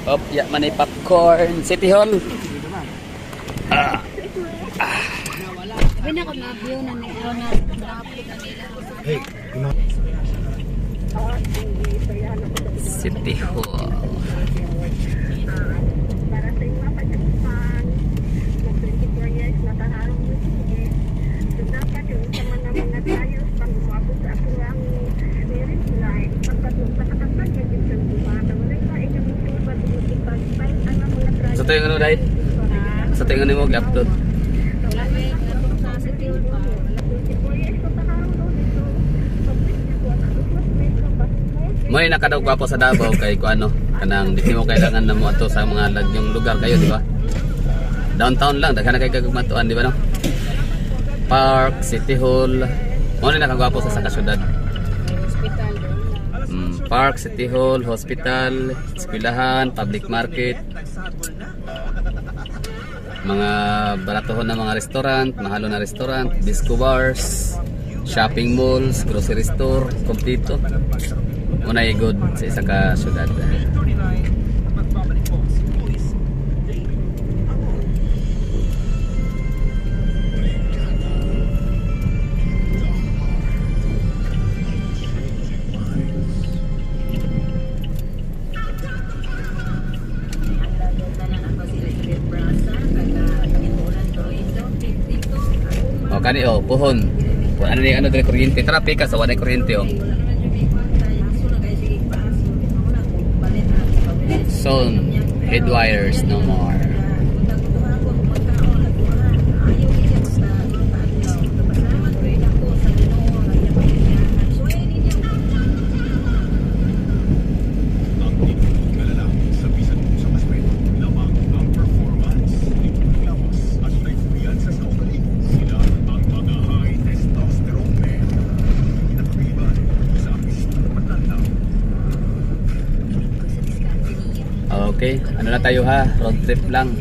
Op, ya manay popcorn. City Hall. Sabi na ko na view na nila na City Hall. Para sa inyo pagkakupan, mag 24 years na taharong mo sige. So dapat yung sa mga tayos pang umabot sa ako ang marriage life. Pagkakatapag yung gitang bumata. Wala pa ikaming tuba ipag-pag ang mga tayos. Sa tayo ano dahil? Sa tayo ano mo upload? wala may katong sa City Hall pa. 24 years na taharong doon ito. Pag-pag ko na mas may kapasok. Mo nakadaw gwapo sa Davao kay ko ano kanang di mo kailangan na mo ato sa mga lagyong lugar kayo, di ba? Downtown lang daghan na kay kagmatuan, di ba no? Park, City Hall. Mo ni nakagwapo sa syudad. Hospital. Park, City Hall, hospital, eskwelahan, public market. Mga baratohon na mga restaurant, mahalo na restaurant, disco bars, shopping malls, grocery store, kompleto. Muna good sa isa ka syudad. O kani o puhon. Kung ano ni ano dire kuryente, traffic ka sa walay kuryente o. Soon, head wires no more. Okay, ano na tayo ha? Road trip lang.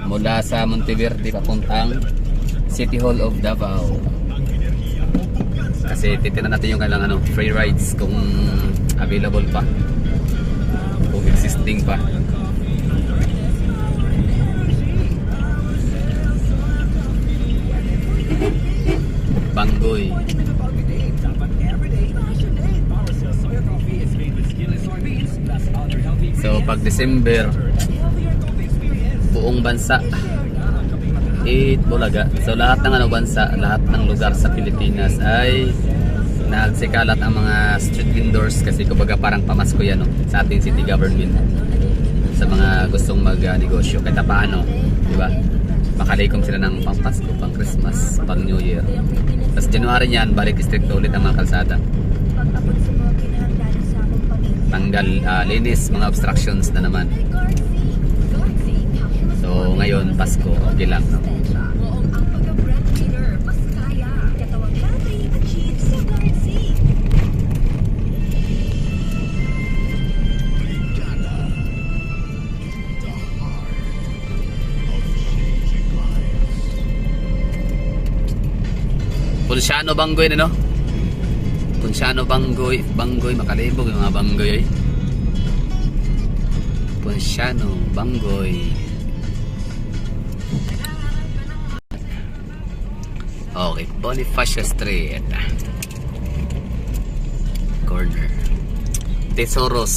Mula sa Monteverde papuntang City Hall of Davao. Kasi titignan natin yung kailangan free rides kung available pa. Kung existing pa. Banggoy. So pag December buong bansa Bulaga. So lahat ng bansa, lahat ng lugar sa Pilipinas ay nagsikalat ang mga street vendors kasi kumbaga parang pamasko yan sa ating city government sa mga gustong mag-negosyo kahit paano, di ba? Makalikom sila ng pang Pasko, pang Christmas, pang New Year. Tapos January niyan, balik stricto ulit ang mga kalsada. Tanggal, linis, mga obstructions na naman. So ngayon Pasko, okay lang no? Pulsiano Banggoy na no? Pulsiano Banggoy, makalibog yung mga Banggoy. Pulsiano Banggoy. Okay, Bonifacio Street. Corner. Tesoros.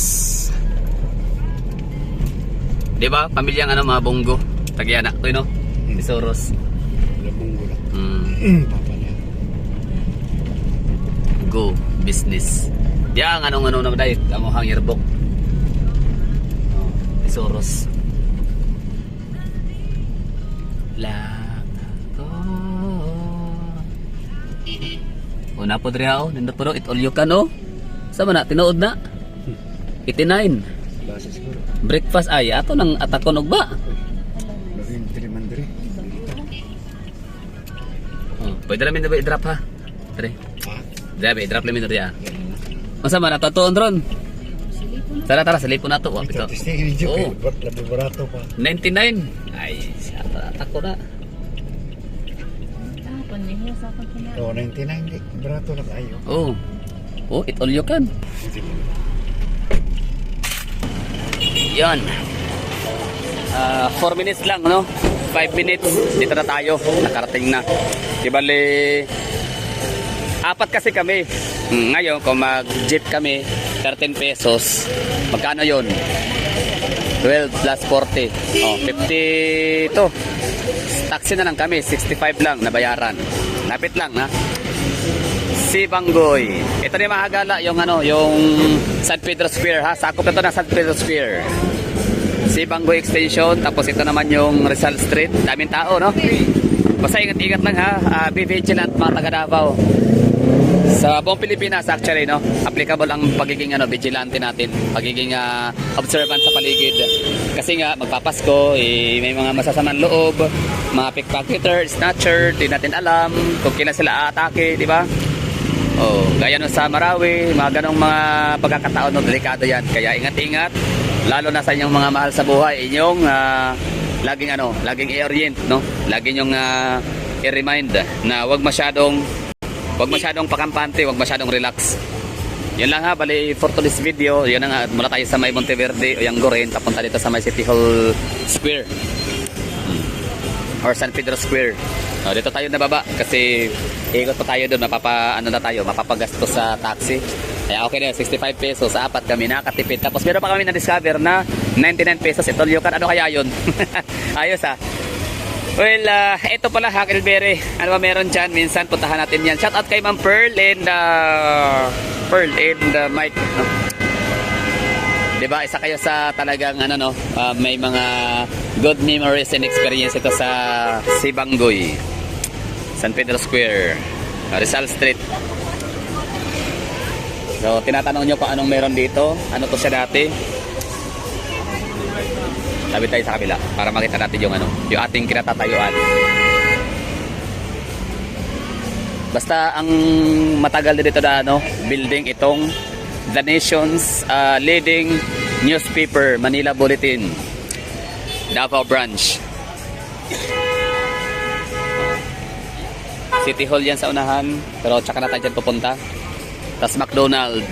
Di ba? Pamilyang mga Bongo. Tagyanak to no? Tesoros. Go business. Yang anong na dahil amo hang yerbok. Tesoros. Una po diri ako, nindot po it all you can Sama na, tinuod na 89. Breakfast ay, ato nang atakon og ba? Pwede namin na ba i-drop ha? Dre. Dre, i-drop namin na rin Masama na, tatuon ron. Tara, salipon na to. Oo. 99. Ay, atakon na. Oh, 99 di. Barato na tayo. Oh, it all you can. Yan. 4 minutes lang, no? 5 minutes. Dito na tayo. Nakarating na. Di bali, 4 kasi kami. Ngayon, kung mag-jeep kami, 13 pesos. Magkano yun? 12 plus 40. Oh, 52. Taxi na lang kami. 65 lang nabayaran. Lapit lang, ha? Sibanggoy. Ito na yung mahagala, yung yung San Pedro Square, ha? Sakop na ito ng San Pedro Square. Sibanggoy Extension. Tapos ito naman yung Rizal Street. Daming tao, no? Basta ingat-ingat lang, ha? Be vigilant, mga taga Davao. Sa buong Pilipinas, actually, no? Applicable ang pagiging vigilante natin. Pagiging observant sa paligid. Kasi nga, magpapasko, may mga masasamang loob, mga pickpocketer, snatcher, di natin alam kung kailan sila aatake, di ba? Oh, gaya no sa Marawi, mga ganong mga pagkakataon, no, delikado yan. Kaya ingat-ingat, lalo na sa inyong mga mahal sa buhay, inyong laging i-orient, no? Lagi nyong i-remind na wag masyadong pakampante, wag masyadong relax. Yun lang, ha, bali for today's video, yun na nga, mula tayo sa may Monteverde o Yangorin, papunta dito sa may City Hall Square or San Pedro Square. Dito tayo nababa kasi ikot pa tayo doon, mapapagastos sa taxi. Kaya okay na, 65 pesos sa 4 kami nakatipid. Tapos meron pa kami na-discover na 99 pesos ito Lyokan. Ano kaya yun? Ayos, ha. Well, ito pala, Huckleberry. Ano ba meron dyan? Minsan puntahan natin yan. Shout out kay Ma'am Pearl and Mike, no? Diba, isa kayo sa talagang may mga good memories and experience ito sa Sibanggoy, San Pedro Square, Rizal Street. So, tinatanong nyo kung anong meron dito. Ano to siya dati? Tabi tayo sa kabila para makita natin yung yung ating kinatatayuan. Basta ang matagal din dito na building itong The Nation's leading newspaper, Manila Bulletin, Davao Branch. City Hall yan sa unahan, pero tsaka na tayo dyan pupunta. Tas McDonald.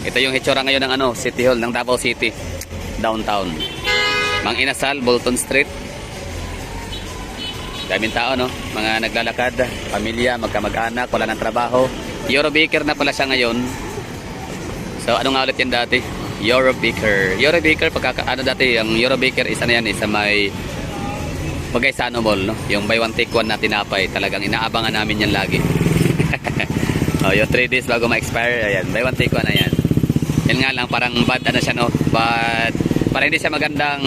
Ito yung hitsura ngayon ng City Hall ng Davao City, downtown. Mang Inasal, Bolton Street. Daming tao, no? Mga naglalakad, pamilya, magkamag-anak, wala ng trabaho. Eurobaker na pala siya ngayon. So, ano nga ulit yan dati? Eurobaker. Eurobaker, dati, ang Eurobaker isa na yan, sa may Magaysano Mall, no? Yung buy one take one na tinapay, talagang inaabangan namin yan lagi. Yung 3 days bago ma-expire, ayan, buy one take one na yan. Yan nga lang, parang bad siya, no? Bad, parang hindi siya magandang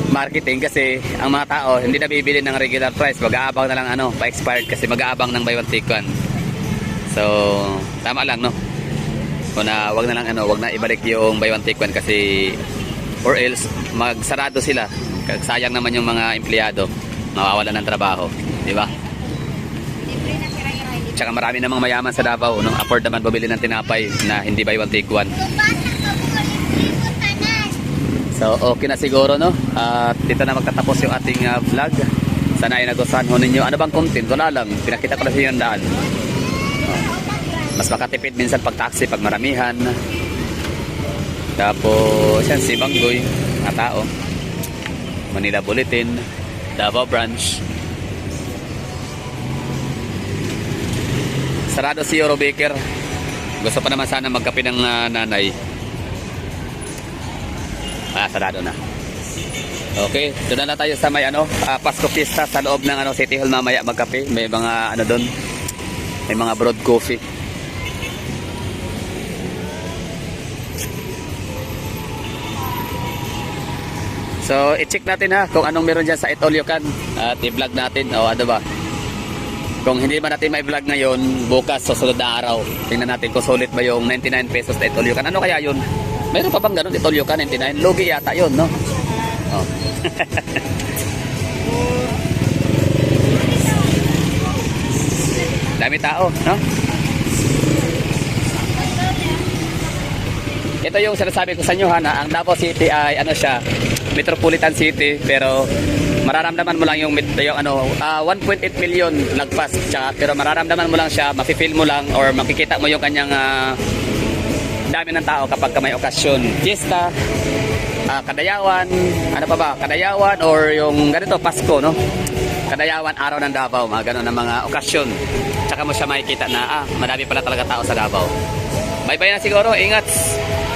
marketing kasi ang mga tao hindi na bibili ng regular price, mag-aabang na lang pa-expired kasi mag-aabang ng buy one take one. So tama lang, no? Kung wag na lang wag na ibalik yung buy one take one kasi or else magsarado sila. Sayang naman yung mga empleyado, mawawalan ng trabaho, di ba? Tsaka marami namang mayaman sa Davao, no? Afford naman bumili ng tinapay na hindi buy one take one. So, okay na siguro, no? At dito na magtatapos yung ating vlog. Sana ay nagustuhan ho ninyo. Ano bang content? Wala lang. Pinakita ko na sa inyo ang daan. Mas makatipid minsan pag taxi, pag maramihan. Tapos, yan, Sibanggoy. Mga tao. Manila Bulletin. Davao Branch. Sarado si Eurobaker. Gusto pa naman sana magkape ng nanay. Sarado na. Okay, doon na tayo sa may Pasko Fiesta sa loob ng City Hall mamaya magkape. May mga doon. May mga broad coffee. So, i-check natin, ha, kung anong meron dyan sa Lyokan at i-vlog natin. O, ano ba? Kung hindi ba natin ma-vlog ngayon, bukas, susunod na araw. Tingnan natin kung sulit ba yung 99 pesos na Lyokan. Ano kaya yun? Mayroon pa bang ganun? Lyokan 99? Logi yata yun, no? Oh. Dami tao, no? Ito yung sinasabi ko sa inyo, ha, na ang Davao City ay siya, metropolitan city, pero mararamdaman mo lang yung 1.8 million lagpas, tsaka, pero mararamdaman mo lang siya, mafe-feel mo lang or makikita mo yung kanyang dami ng tao kapag may okasyon, fiesta, Kadayawan, ano pa ba? Kadayawan or yung ganito, Pasko, no? Kadayawan, araw ng Davao, mga ganun na mga okasyon. Tsaka mo siya makikita na, marami pala talaga tao sa Davao. Bye-bye na siguro, ingat!